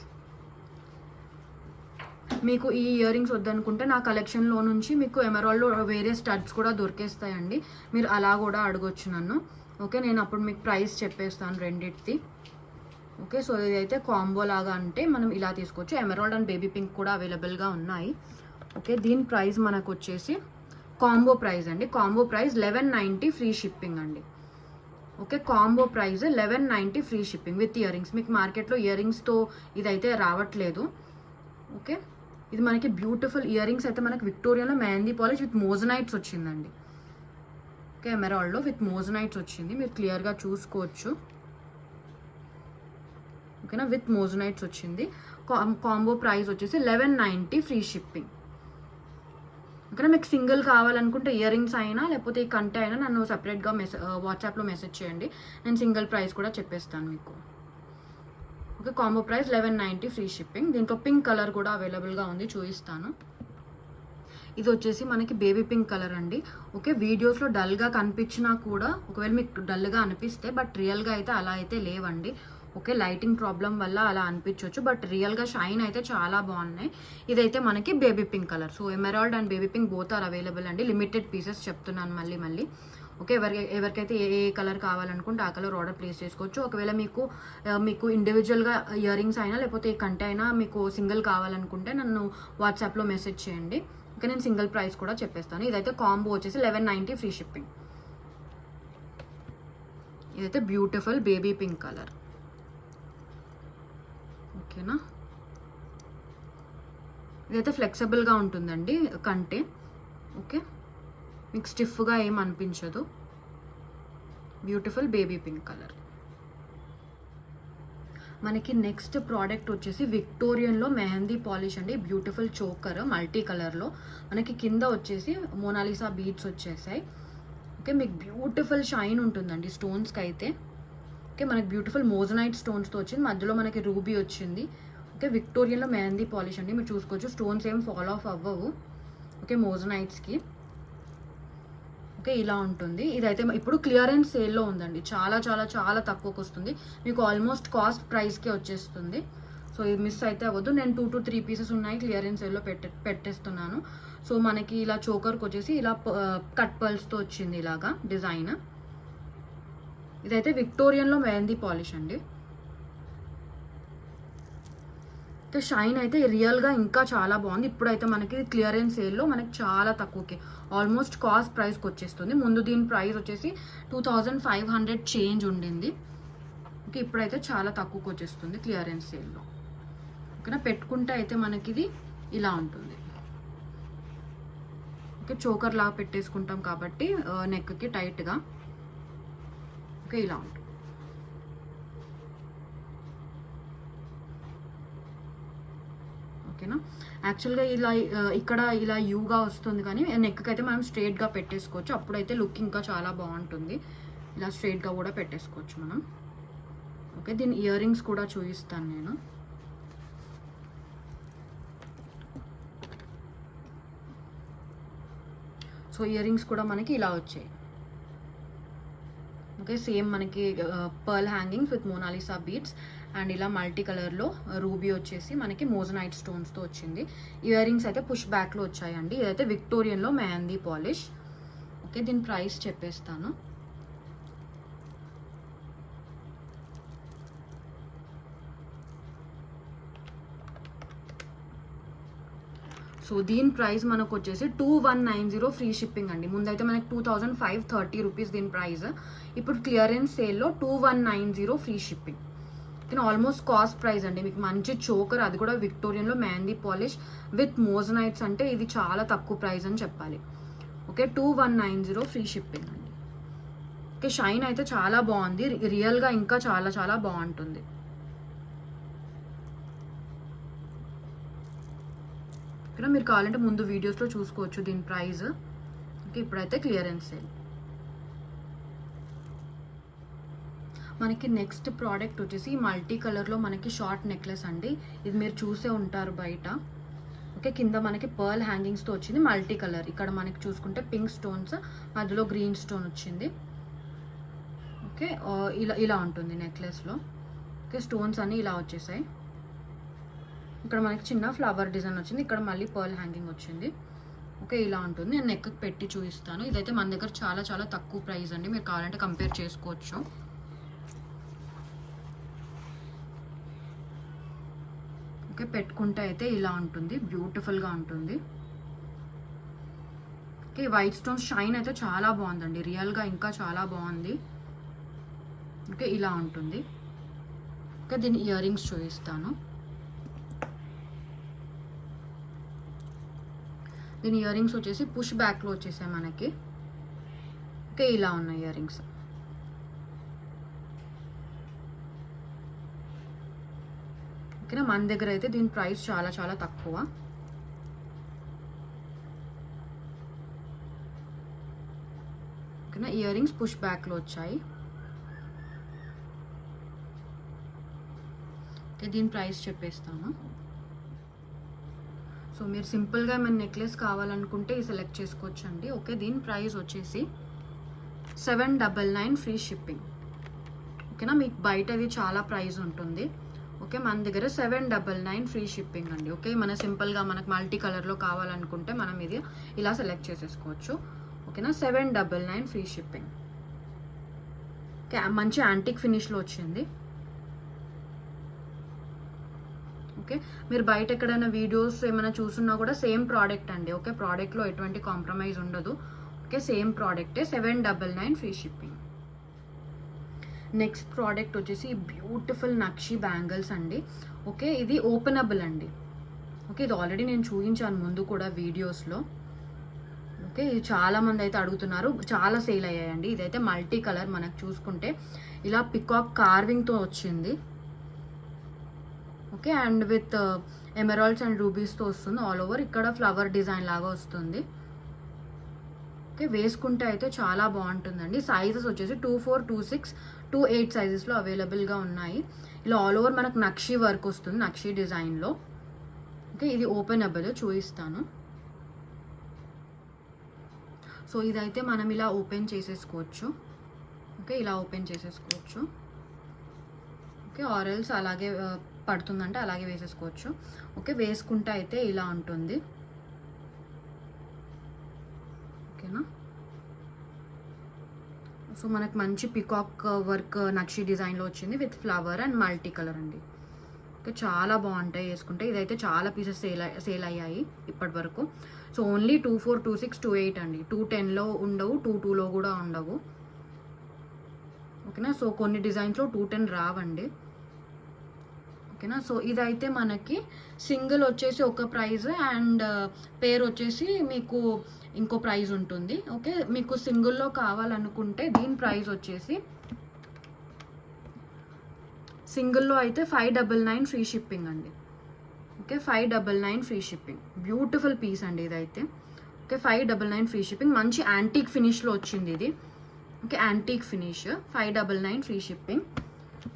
Speaker 1: మీకు ఈ ఇయర్ రింగ్స్ వద్దనుకుంటే నా కలెక్షన్లో నుంచి మీకు ఎమరాల్డ్లో వేరే స్టడ్స్ కూడా దొరికేస్తాయండి, మీరు అలా కూడా అడగొచ్చు నన్ను. ఓకే, నేను అప్పుడు మీకు ప్రైస్ చెప్పేస్తాను రెండింటిది. ఓకే, సో ఇదైతే కాంబో లాగా అంటే మనం ఇలా తీసుకోవచ్చు. ఎమరాల్డ్ అండ్ బేబీ పింక్ కూడా అవైలబుల్గా ఉన్నాయి. ఓకే, దీని ప్రైస్ మనకు వచ్చేసి కాంబో ప్రైస్ అండి. కాంబో ప్రైస్ 1190 ఫ్రీ షిప్పింగ్ అండి. Okay, combo price 1190 free shipping with ear rings. మీకు మార్కెట్లో ఇయర్ రింగ్స్తో ఇదైతే రావట్లేదు. ఓకే, ఇది మనకి బ్యూటిఫుల్ ఇయర్ రింగ్స్ అయితే మనకి విక్టోరియాలో మెహందీ పాలిష్ విత్ మోజనైట్స్ వచ్చిందండి. ఓకే, ఎమరాల్డ్లో విత్ మోజనైట్స్ వచ్చింది, మీరు క్లియర్గా చూసుకోవచ్చు. ఓకేనా, విత్ మోజనైట్స్ వచ్చింది. కాంబో ప్రైస్ వచ్చేసి 1190 ఫ్రీ షిప్పింగ్. ఓకేనా, మీకు సింగిల్ కావాలనుకుంటే ఇయర్ రింగ్స్ అయినా లేకపోతే ఈ కంటే అయినా నన్ను సపరేట్గా వాట్సాప్లో మెసేజ్ చేయండి, నేను సింగిల్ ప్రైస్ కూడా చెప్పేస్తాను మీకు. Okay, combo price 1190 free shipping. దీంట్లో పింక్ కలర్ కూడా అవైలబుల్గా ఉంది, చూపిస్తాను. ఇది వచ్చేసి మనకి బేబీ పింక్ కలర్ అండి. ఓకే, వీడియోస్లో డల్గా కనిపించినా కూడా ఒకవేళ మీకు డల్గా అనిపిస్తే బట్ రియల్గా అయితే అలా అయితే లేవండి. ఓకే, లైటింగ్ ప్రాబ్లం వల్ల అలా అనిపించవచ్చు, బట్ రియల్గా షైన్ అయితే చాలా బాగున్నాయి. ఇదైతే మనకి baby pink colour. So emerald and baby pink both are available అండి. లిమిటెడ్ పీసెస్ చెప్తున్నాను మళ్ళీ. ఓకే, ఎవరికైతే ఏ కలర్ కావాలనుకుంటే ఆ కలర్ ఆర్డర్ ప్లేస్ చేసుకోవచ్చు. ఒకవేళ మీకు ఇండివిజువల్గా ఇయర్ రింగ్స్ అయినా లేకపోతే ఈ కంటే అయినా మీకు సింగిల్ కావాలనుకుంటే నన్ను వాట్సాప్లో మెసేజ్ చేయండి. ఓకే, నేను సింగిల్ ప్రైస్ కూడా చెప్పేస్తాను. ఇదైతే కాంబో వచ్చేసి 1190 ఫ్రీ షిప్పింగ్. ఇదైతే బ్యూటిఫుల్ బేబీ పింక్ కలర్. ఓకేనా, ఇదైతే ఫ్లెక్సిబుల్గా ఉంటుందండి కంటే. ఓకే, మీకు స్టిఫ్గా ఏం అనిపించదు. Beautiful baby pink colour. మనకి నెక్స్ట్ ప్రోడక్ట్ వచ్చేసి విక్టోరియన్లో మెహందీ పాలిష్ అండి. బ్యూటిఫుల్ చోకర్ మల్టీ కలర్లో మనకి కింద వచ్చేసి మోనాలిసా బీడ్స్ వచ్చేసాయి. ఓకే, మీకు బ్యూటిఫుల్ షైన్ ఉంటుందండి స్టోన్స్కి అయితే. ఓకే, మనకి బ్యూటిఫుల్ మోజనైట్ స్టోన్స్తో వచ్చింది, మధ్యలో మనకి రూబీ వచ్చింది. ఓకే, విక్టోరియన్లో మెహందీ పాలిష్ అండి. మీరు చూసుకోవచ్చు స్టోన్స్ ఏం ఫాల్ ఆఫ్ అవ్వవు. ఓకే, మోజనైట్స్కి. ఓకే, ఇలా ఉంటుంది. ఇదైతే ఇప్పుడు క్లియరెన్స్ సేల్లో ఉందండి. చాలా చాలా చాలా తక్కువకి వస్తుంది, మీకు ఆల్మోస్ట్ కాస్ట్ ప్రైస్కే వచ్చేస్తుంది. సో ఇది మిస్ అయితే అవ్వద్దు. నేను 2 to 3 పీసెస్ ఉన్నాయి క్లియరెన్స్ సేల్లో పెట్టేస్తున్నాను. సో మనకి ఇలా చోకర్కి వచ్చేసి ఇలా కట్ పర్ల్స్తో వచ్చింది ఇలాగా డిజైన్. ఇదైతే విక్టోరియన్లో మెహందీ పాలిష్ అండి. షైన్ అయితే రియల్గా ఇంకా చాలా బాగుంది. ఇప్పుడైతే మనకి క్లియరెన్స్ సేల్లో మనకి చాలా తక్కువకి ఆల్మోస్ట్ కాస్ట్ ప్రైస్కి వచ్చేస్తుంది. ముందు దీని ప్రైస్ వచ్చేసి 2500 చేంజ్ ఉండింది. ఓకే, ఇప్పుడైతే చాలా తక్కువకి వచ్చేస్తుంది క్లియరెన్స్ సేల్లో. ఓకేనా, పెట్టుకుంటే అయితే మనకి ఇది ఇలా ఉంటుంది. ఓకే, చోకర్ లాగా పెట్టేసుకుంటాం కాబట్టి నెక్కి టైట్గా. ఓకే, ఇలా ఉంటుంది. ఓకేనా, యాక్చువల్గా ఇక్కడ ఇలా యూగా వస్తుంది, కానీ నెక్కి అయితే మనం స్ట్రైట్గా పెట్టేసుకోవచ్చు. అప్పుడైతే లుక్ ఇంకా చాలా బాగుంటుంది. ఇలా స్ట్రైట్గా కూడా పెట్టేసుకోవచ్చు మనం. ఓకే, దీని ఇయర్ రింగ్స్ కూడా చూపిస్తాను నేను. సో ఇయర్ రింగ్స్ కూడా మనకి ఇలా వచ్చాయి. ఓకే, సేమ్ మనకి pearl hangings with Mona Lisa beads and ఇలా మల్టీ కలర్లో రూబీ వచ్చేసి మనకి మోజనైట్ స్టోన్స్తో వచ్చింది. ఇయర్ రింగ్స్ అయితే పుష్ బ్యాక్లో వచ్చాయండి. ఇదైతే విక్టోరియన్లో మెహందీ పాలిష్. ఓకే, దీని ప్రైస్ చెప్పేస్తాను. సో దీని ప్రైస్ మనకు వచ్చేసి 2190 ఫ్రీ షిప్పింగ్ అండి. ముందైతే మనకి 2530 రూపీస్ దీని ప్రైస్. ఇప్పుడు క్లియరెన్స్ సేల్లో 2190 ఫ్రీ షిప్పింగ్. కానీ ఆల్మోస్ట్ కాస్ట్ ప్రైస్ అండి. మీకు మంచి చోకర్, అది కూడా విక్టోరియన్లో మెహందీ పాలిష్ విత్ మోజనైట్స్, అంటే ఇది చాలా తక్కువ ప్రైస్ అని చెప్పాలి. ఓకే, 2190 ఫ్రీ షిప్పింగ్ అండి. ఓకే, షైన్ అయితే చాలా బాగుంది. రియల్గా ఇంకా చాలా చాలా బాగుంటుంది. ఇక్కడ మీరు కావాలంటే ముందు వీడియోస్లో చూసుకోవచ్చు దీని ప్రైస్. ఓకే, ఇప్పుడైతే క్లియరెన్స్ సేల్. మనకి నెక్స్ట్ ప్రోడక్ట్ వచ్చేసి మల్టీ కలర్లో మనకి షార్ట్ నెక్లెస్ అండి. ఇది మీరు చూసే ఉంటారు బయట. ఓకే, కింద మనకి పర్ల్ హ్యాంగింగ్స్తో వచ్చింది మల్టీ కలర్. ఇక్కడ మనకి చూసుకుంటే పింక్ స్టోన్స్, మధ్యలో గ్రీన్ స్టోన్ వచ్చింది. ఓకే, ఇలా ఉంటుంది నెక్లెస్లో. ఓకే, స్టోన్స్ అన్నీ ఇలా వచ్చేసాయి. ఇక్కడ మనకి చిన్న ఫ్లవర్ డిజైన్ వచ్చింది, ఇక్కడ మళ్ళీ పర్ల్ హ్యాంగింగ్ వచ్చింది. ఓకే, ఇలా ఉంటుంది. నేను నెక్కి పెట్టి చూపిస్తాను. ఇదైతే మన దగ్గర చాలా చాలా తక్కువ ప్రైస్ అండి, మీరు కావాలంటే కంపేర్ చేసుకోవచ్చు. ఓకే, పెట్టుకుంటే అయితే ఇలా ఉంటుంది, బ్యూటిఫుల్గా ఉంటుంది. ఓకే, వైట్ స్టోన్ షైన్ అయితే చాలా బాగుందండి, రియల్గా ఇంకా చాలా బాగుంది. ఓకే, ఇలా ఉంటుంది. ఓకే, దీని ఇయర్ రింగ్స్ చూపిస్తాను. దీని ఇయర్ రింగ్స్ వచ్చేసి పుష్ బ్యాక్లో వచ్చేసాయి మనకి. ఓకే, ఇలా ఉన్నాయి ఇయర్ రింగ్స్. ఓకేనా, మన దగ్గర అయితే దీని ప్రైస్ చాలా చాలా తక్కువ. ఓకేనా, ఇయర్ రింగ్స్ పుష్ బ్యాక్లో వచ్చాయి. ఓకే, దీని ప్రైస్ చెప్పేస్తాను. సో మీరు సింపుల్గా మన నెక్లెస్ కావాలనుకుంటే ఈ సెలెక్ట్ చేసుకోవచ్చు అండి. ఓకే, దీని ప్రైస్ వచ్చేసి 799 ఫ్రీ షిప్పింగ్. ఓకేనా. మీకు బయట ఇది చాలా ప్రైస్ ఉంటుంది. ఓకే, మన దగ్గర 799 ఫ్రీ షిప్పింగ్ అండి. ఓకే, మన సింపుల్గా మనకు మల్టీ కలర్లో కావాలనుకుంటే మనం ఇది ఇలా సెలెక్ట్ చేసేసుకోవచ్చు. ఓకేనా, 799 ఫ్రీ షిప్పింగ్. ఓకే, మంచి యాంటిక్ ఫినిష్లో వచ్చింది. ఓకే, మీరు బయట ఎక్కడైనా వీడియోస్ ఏమైనా చూసున్నా కూడా సేమ్ ప్రోడక్ట్ అండి. ఓకే, ప్రోడక్ట్లో ఎటువంటి కాంప్రమైజ్ ఉండదు. ఓకే, సేమ్ ప్రోడక్టే, 799 ఫ్రీ షిప్పింగ్. నెక్స్ట్ ప్రోడక్ట్ వచ్చేసి బ్యూటిఫుల్ నక్షి బ్యాంగిల్స్ అండి. ఓకే, ఇది ఓపెనబుల్ అండి. ఓకే, ఇది ఆల్రెడీ నేను చూపించాను ముందు కూడా వీడియోస్లో. ఓకే, ఇది చాలామంది అయితే అడుగుతున్నారు, చాలా సేల్ అయ్యాయండి. ఇదైతే మల్టీ కలర్, మనకు చూసుకుంటే ఇలా పికాక్ కార్వింగ్తో వచ్చింది. Okay, and with emeralds and రూబీస్తో వస్తుంది. ఆల్ ఓవర్ ఇక్కడ ఫ్లవర్ డిజైన్ లాగా వస్తుంది. ఓకే, వేసుకుంటే అయితే చాలా బాగుంటుందండి. సైజెస్ వచ్చేసి 24, 26, 28 సైజెస్లో అవైలబుల్గా ఉన్నాయి. ఇలా ఆల్ ఓవర్ మనకు నక్షి వర్క్ వస్తుంది, నక్షి డిజైన్లో. ఓకే, ఇది ఓపెనబుల్, చూపిస్తాను. సో ఇదైతే మనం ఇలా ఓపెన్ చేసేసుకోవచ్చు. ఓకే, ఇలా ఓపెన్ చేసేసుకోవచ్చు. ఓకే, ఆరెల్స్ అలాగే పడుతుందంటే అలాగే వేసేసుకోవచ్చు. ఓకే, వేసుకుంటే అయితే ఇలా ఉంటుంది. ఓకేనా, సో మనకు మంచి పికాక్ వర్క్ నక్షి డిజైన్లో వచ్చింది with flower and multi colour అండి. ఓకే, చాలా బాగుంటాయి వేసుకుంటే. ఇదైతే చాలా పీసెస్ సేల్ అయ్యాయి ఇప్పటి వరకు. సో ఓన్లీ 24, 26, 28 అండి. 210లో ఉండవు, 22లో కూడా ఉండవు. ఓకేనా, సో కొన్ని డిజైన్స్లో 210 రావండి. ఓకేనా, సో ఇదైతే మనకి సింగిల్ వచ్చేసి ఒక ప్రైజ్ అండ్ పేర్ వచ్చేసి మీకు ఇంకో ప్రైజ్ ఉంటుంది. ఓకే, మీకు సింగిల్లో కావాలనుకుంటే దీని ప్రైస్ వచ్చేసి సింగిల్లో అయితే 599 ఫ్రీ షిప్పింగ్ అండి. Okay, 599 free shipping. Beautiful piece అండి ఇదైతే. Okay, 599 free shipping. మంచి యాంటీక్ ఫినిష్లో వచ్చింది ఇది. Okay, antique finish, 599 free shipping.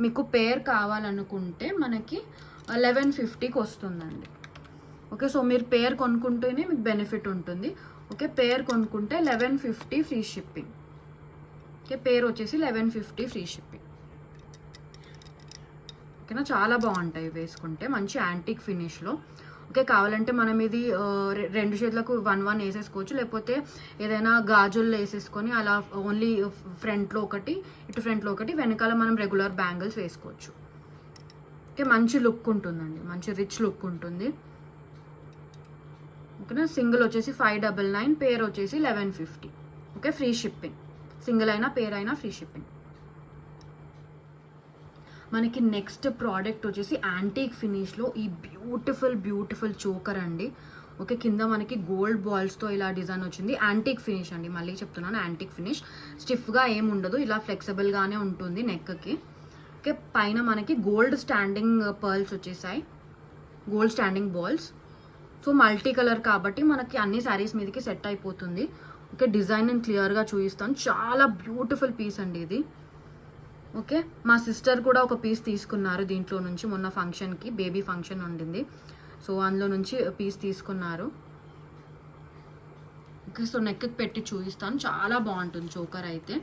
Speaker 1: మీకు పేర్ కావాలనుకుంటే మనకి 1150కి వస్తుందండి. ఓకే, సో మీరు పేర్ కొనుక్కుంటేనే మీకు బెనిఫిట్ ఉంటుంది. ఓకే, పేర్ కొనుక్కుంటే 1150 ఫ్రీ షిప్పింగ్. ఓకే, పేర్ వచ్చేసి 1150 ఫ్రీ షిప్పింగ్. ఓకేనా, చాలా బాగుంటాయి వేసుకుంటే, మంచి యాంటిక్ ఫినిష్లో. ఓకే, కావాలంటే మనం ఇది రెండు చేతులకు 1 వేసేసుకోవచ్చు, లేకపోతే ఏదైనా గాజుల్లో వేసేసుకొని అలా ఓన్లీ ఫ్రంట్లో ఒకటి, ఇటు ఫ్రంట్లో ఒకటి, వెనకాల మనం రెగ్యులర్ బ్యాంగిల్స్ వేసుకోవచ్చు. ఓకే, మంచి లుక్ ఉంటుందండి, మంచి రిచ్ లుక్ ఉంటుంది. ఓకేనా, సింగిల్ వచ్చేసి 599, పేర్ వచ్చేసి 1150. Okay, free shipping. సింగిల్ అయినా పేర్ అయినా ఫ్రీ షిప్పింగ్. మనకి నెక్స్ట్ ప్రోడక్ట్ వచ్చేసి యాంటీక్ ఫినిష్లో ఈ బ్యూటిఫుల్ చోకర్ అండి. ఓకే, కింద మనకి గోల్డ్ బాల్స్తో ఇలా డిజైన్ వచ్చింది. యాంటీక్ ఫినిష్ అండి, మళ్ళీ చెప్తున్నాను, యాంటీక్ ఫినిష్. స్టిఫ్గా ఏమి ఉండదు, ఇలా ఫ్లెక్సిబుల్గానే ఉంటుంది నెక్కి. ఓకే, పైన మనకి గోల్డ్ స్టాండింగ్ పర్ల్స్ వచ్చేసాయి, gold standing balls. So multi colour కాబట్టి మనకి అన్ని శారీస్ మీదకి సెట్ అయిపోతుంది. ఓకే, డిజైన్ నేను క్లియర్గా చూపిస్తాను. చాలా బ్యూటిఫుల్ పీస్ అండి ఇది. ఓకే, మా సిస్టర్ కూడా ఒక పీస్ తీసుకున్నారు దీంట్లో నుంచి, మొన్న ఫంక్షన్కి, బేబీ ఫంక్షన్ ఉండింది, సో అందులో నుంచి పీస్ తీసుకున్నారు. ఓకే, సో నెక్కి పెట్టి చూపిస్తాను, చాలా బాగుంటుంది చోకర్ అయితే.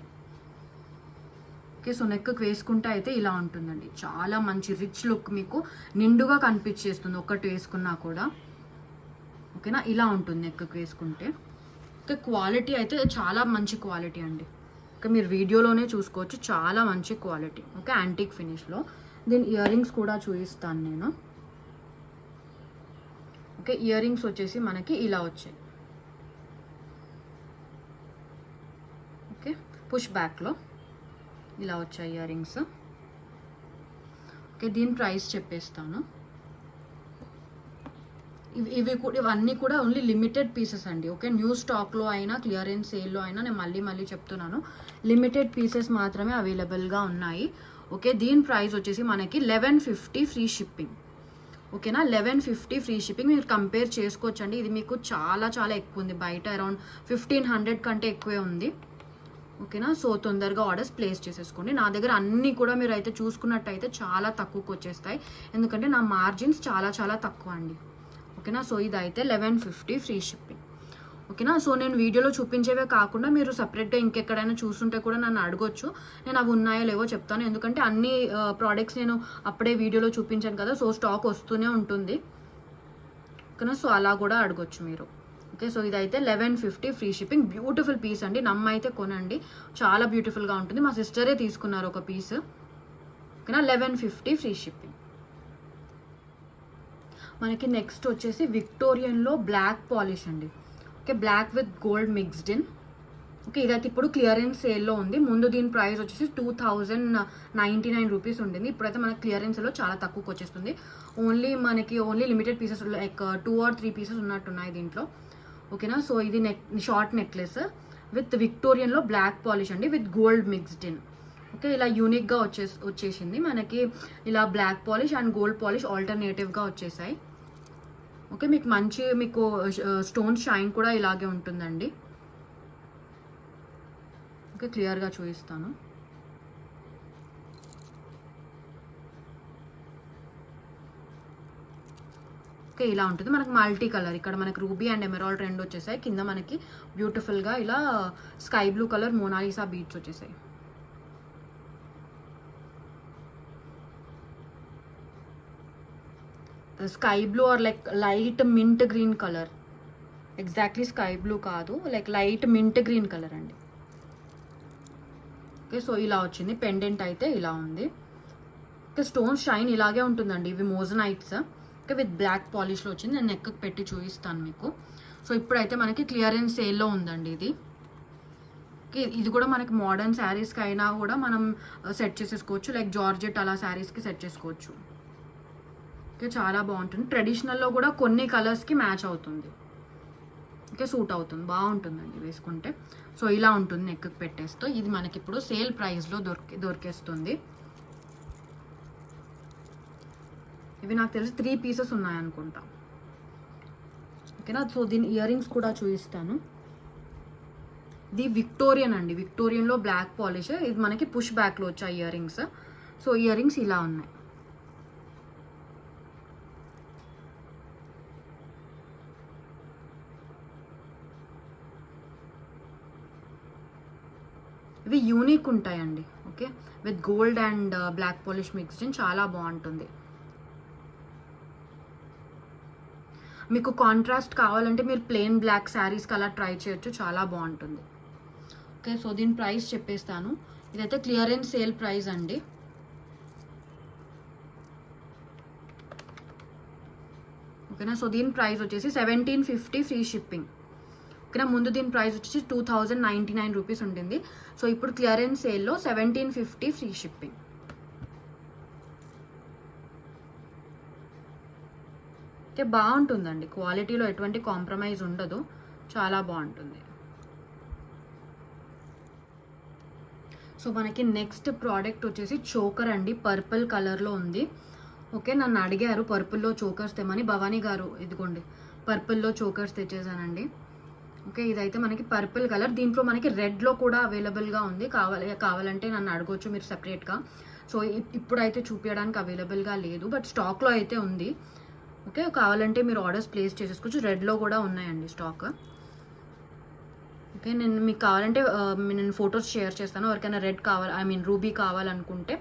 Speaker 1: ఓకే, సో నెక్కి వేసుకుంటే అయితే ఇలా ఉంటుందండి, చాలా మంచి రిచ్ లుక్, మీకు నిండుగా కనిపించేస్తుంది ఒకటి వేసుకున్నా కూడా. ఓకేనా, ఇలా ఉంటుంది నెక్కి వేసుకుంటే. ఓకే, క్వాలిటీ అయితే చాలా మంచి క్వాలిటీ అండి. ఓకే, మీరు వీడియోలోనే చూసుకోవచ్చు, చాలా మంచి క్వాలిటీ. Okay, antique ఫినిష్లో. దీని ఇయర్ రింగ్స్ కూడా చూపిస్తాను నేను. ఓకే, ఇయర్ రింగ్స్ వచ్చేసి మనకి ఇలా వచ్చాయి. ఓకే, పుష్ బ్యాక్లో ఇలా వచ్చాయి ఇయర్ రింగ్స్. ఓకే, దీని ప్రైస్ చెప్పేస్తాను. ఇవన్నీ కూడా ఓన్లీ లిమిటెడ్ పీసెస్ అండి. ఓకే, న్యూ స్టాక్లో అయినా క్లియరెన్స్ సేల్లో అయినా నేను మళ్ళీ చెప్తున్నాను, లిమిటెడ్ పీసెస్ మాత్రమే అవైలబుల్గా ఉన్నాయి. ఓకే, దీని ప్రైస్ వచ్చేసి మనకి 1150 ఫ్రీ షిప్పింగ్. ఓకేనా, 1150 ఫ్రీ షిప్పింగ్. మీరు కంపేర్ చేసుకోవచ్చండి, ఇది మీకు చాలా ఎక్కువ ఉంది, బయట అరౌండ్ 1500 కంటే ఎక్కువే ఉంది. ఓకేనా, సో తొందరగా ఆర్డర్స్ ప్లేస్ చేసేసుకోండి. నా దగ్గర అన్నీ కూడా మీరు అయితే చూసుకున్నట్టయితే చాలా తక్కువకి వచ్చేస్తాయి, ఎందుకంటే నా మార్జిన్స్ చాలా తక్కువ అండి. ఓకేనా, సో ఇదైతే 1150 ఫ్రీ షిప్పింగ్. ఓకేనా. సో నేను వీడియోలో చూపించేవే కాకుండా మీరు సపరేట్గా ఇంకెక్కడైనా చూస్తుంటే కూడా నన్ను అడగొచ్చు, నేను అవి ఉన్నాయో లేవో చెప్తాను. ఎందుకంటే అన్ని ప్రోడక్ట్స్ నేను అప్పుడే వీడియోలో చూపించాను కదా, సో స్టాక్ వస్తూనే ఉంటుంది ఓకేనా. సో అలా కూడా అడగొచ్చు మీరు. ఓకే, సో ఇదైతే 1150 ఫ్రీ షిప్పింగ్. బ్యూటిఫుల్ పీస్ అండి, నమ్మైతే కొనండి, చాలా బ్యూటిఫుల్గా ఉంటుంది. మా సిస్టరే తీసుకున్నారు ఒక పీస్ ఓకేనా. 1150 ఫ్రీ షిప్పింగ్. మనకి నెక్స్ట్ వచ్చేసి విక్టోరియన్లో బ్లాక్ పాలిష్ అండి. Okay, black with gold mixed in. Okay, ఇదైతే ఇప్పుడు క్లియరెన్స్ సేల్లో ఉంది. ముందు దీని ప్రైస్ వచ్చేసి 2099 రూపీస్ ఉండింది. ఇప్పుడైతే మనకి క్లియరెన్స్లో చాలా తక్కువకి వచ్చేస్తుంది. Only limited pieces, like 2 or 3 pieces ఉన్నట్టున్నాయి దీంట్లో ఓకేనా. సో ఇది షార్ట్ నెక్లెస్ విత్ విక్టోరియన్లో బ్లాక్ పాలిష్ అండి, with gold mixed in. Okay, ఇలా యూనిక్గా వచ్చేసింది మనకి. ఇలా black polish and gold polish ఆల్టర్నేటివ్గా వచ్చేసాయి. ఓకే, మీకు స్టోన్ షైన్ కూడా ఇలాగే ఉంటుందండి. ఓకే, క్లియర్గా చూపిస్తాను. ఓకే, ఇలా ఉంటుంది మనకి మల్టీ కలర్. ఇక్కడ మనకి రూబీ అండ్ ఎమరాల్డ్ రెండు వచ్చేసాయి. కింద మనకి బ్యూటిఫుల్గా ఇలా sky blue colour Mona Lisa beads వచ్చేసాయి. Sky blue or like light mint green colour, exactly sky blue కాదు, like light mint green colour అండి. ఓకే, సో ఇలా వచ్చింది. పెండెంట్ అయితే ఇలా ఉంది. ఓకే, స్టోన్ షైన్ ఇలాగే ఉంటుందండి. ఇవి మోజనైట్స్. ఓకే, విత్ బ్లాక్ పాలిష్లో వచ్చింది. నేను నెక్కి పెట్టి చూపిస్తాను మీకు. సో ఇప్పుడైతే మనకి క్లియరెన్స్ సేల్లో ఉందండి ఇది. ఓకే, ఇది కూడా మనకి మోడర్న్ శారీస్కి అయినా కూడా మనం సెట్ చేసేసుకోవచ్చు, లైక్ జార్జెట్ అలా శారీస్కి సెట్ చేసుకోవచ్చు. ఓకే, చాలా బాగుంటుంది. ట్రెడిషనల్లో కూడా కొన్ని కలర్స్కి మ్యాచ్ అవుతుంది. ఓకే, సూట్ అవుతుంది, బాగుంటుందండి వేసుకుంటే. సో ఇలా ఉంటుంది నెక్కి పెట్టేస్తూ. ఇది మనకి ఇప్పుడు సేల్ ప్రైస్లో దొరికేస్తుంది. ఇవి నాకు తెలిసి 3 పీసెస్ ఉన్నాయనుకుంటా ఓకేనా. సో దీని ఇయర్ రింగ్స్ కూడా చూపిస్తాను. ఇది విక్టోరియన్ అండి, విక్టోరియన్లో బ్లాక్ పాలిష్. ఇది మనకి పుష్ బ్యాక్లో వచ్చాయి earrings. So earrings ఇలా ఉన్నాయి. ఇవి యూనిక్ ఉంటాయండి. Okay, with gold and black polish mixed in, చాలా బాగుంటుంది. మీకు కాంట్రాస్ట్ కావాలంటే మీరు ప్లెయిన్ బ్లాక్ శారీస్కి అలా ట్రై చేయొచ్చు, చాలా బాగుంటుంది. ఓకే, సో దీని ప్రైస్ చెప్పేస్తాను. ఇదైతే క్లియరెన్స్ సేల్ ప్రైస్ అండి. ఓకేనా, సో దీని ప్రైస్ వచ్చేసి 1750 ఫ్రీ షిప్పింగ్. ఓకేనా, ముందు దీని ప్రైస్ వచ్చేసి 2099 రూపీస్ ఉంటుంది. సో ఇప్పుడు క్లియరెన్స్ సేల్లో 1750 ఫ్రీ షిప్పింగ్. ఓకే, బాగుంటుందండి, క్వాలిటీలో ఎటువంటి కాంప్రమైజ్ ఉండదు, చాలా బాగుంటుంది. సో మనకి నెక్స్ట్ ప్రోడక్ట్ వచ్చేసి చోకర్ అండి, పర్పుల్ కలర్లో ఉంది. ఓకే, నన్ను అడిగారు పర్పుల్లో చోకర్స్ తెమ్మని. భవానీ గారు ఇదిగోండి పర్పుల్లో చోకర్స్ తెచ్చేసానండి. ఓకే, ఇదైతే మనకి పర్పుల్ కలర్. దీంట్లో మనకి రెడ్లో కూడా అవైలబుల్గా ఉంది. కావాలంటే నన్ను అడగొచ్చు మీరు సెపరేట్గా. సో ఇప్పుడైతే చూపించడానికి అవైలబుల్గా లేదు, బట్ స్టాక్లో అయితే ఉంది. ఓకే, కావాలంటే మీరు ఆర్డర్స్ ప్లేస్ చేసేసుకోవచ్చు. రెడ్లో కూడా ఉన్నాయండి స్టాక్. ఓకే, నేను మీకు కావాలంటే నేను ఫొటోస్ షేర్ చేస్తాను. ఎవరికైనా రెడ్ రూబీ కావాలనుకుంటే